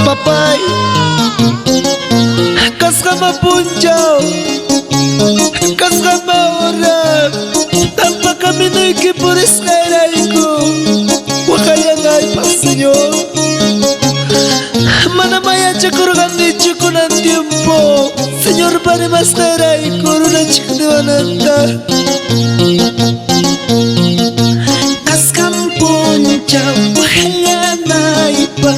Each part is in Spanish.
Papay, kasama punchaw, kasama ora, tampa kami na ikipures kairay ko. Wakaya nga pa, Senyor. Manamaya chakurugan ni chuko ng tiempo. Senyor, pare mas kairay ko na chikdiwananda. Kaskam punchaw, wakaya na iba.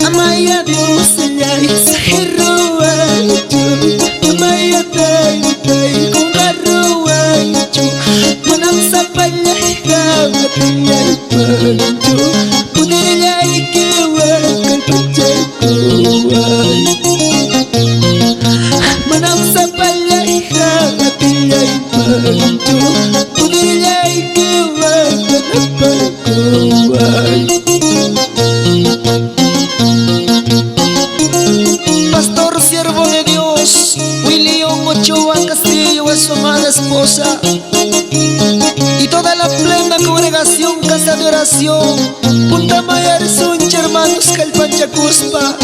Amaya Dios lay sa heroan ju, amaya tay tay kung karuan ju, manang sa palay kamatiyay panju, punilay kiwan kalpachay kuway. Manang sa palay kamatiyay panju, punilay kiwan kalpachay kuway. Pastor, siervo de Dios, William Ochoa Castillo es su amada esposa y toda la plena congregación Casa de Oración Punta Mayar Suncha, hermanos Calpanchacuspa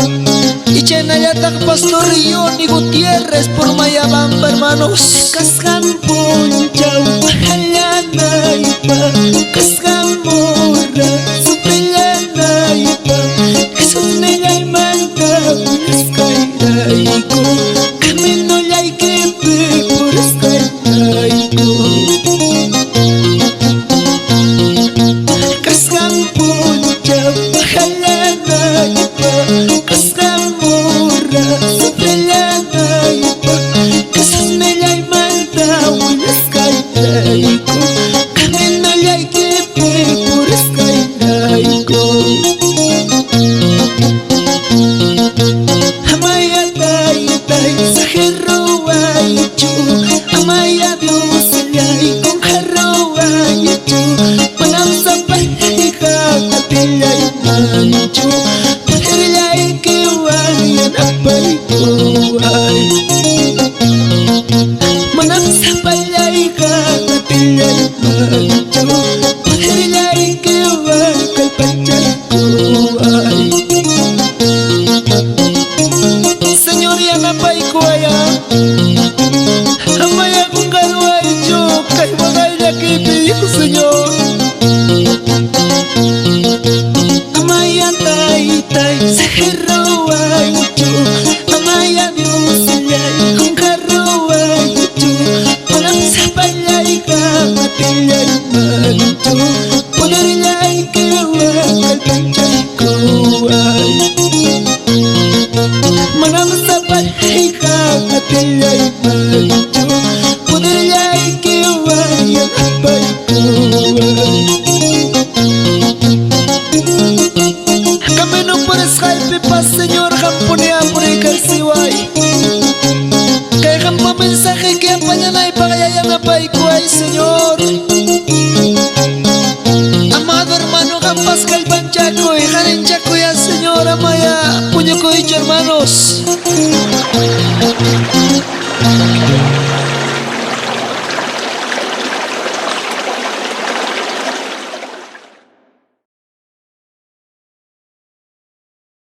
y Chenayatak, Pastor Johnny Gutiérrez por Mayabamba, hermanos. Kaskan punchaw, halana ipa, kaskan mora, supelana ipa, Jesús me lay manda, Raiko, camino like por Raiko. Kaskam punchaw, halana ipa, kaskam mora, supelana ipa, Jesús me lay manda, Raiko, camino like por Raiko. Amaya Dios lay kung haraway ju, manang sa palay katilay manju, pahirilay kiwan yan apay kuway. Manang sa palay katilay manju, pahirilay kiwan kalpachay kuway. Senyor, yan apay kuwaya, amaya kung karuay jo, kay bagay na kibig ko, Senyor. Amaya tay tay sa karuay jo, amaya Diyos lay kung karuay jo, walang sa palay ka matilay man jo, pulirilay kiwan kalpachay kuway. Manang sa palay ka matilay man jo, pulirilay kiwan yan apay kuway. Camino por Skype pa, Señor, campo ni apure kalsiway. Kaya kampa mensaje kaya panyanay pagayayang apay kuway, Señor. Amado hermano Campas Calpanchaco y Jarenchaco ya, Señor, amaya puño coicho, hermanos.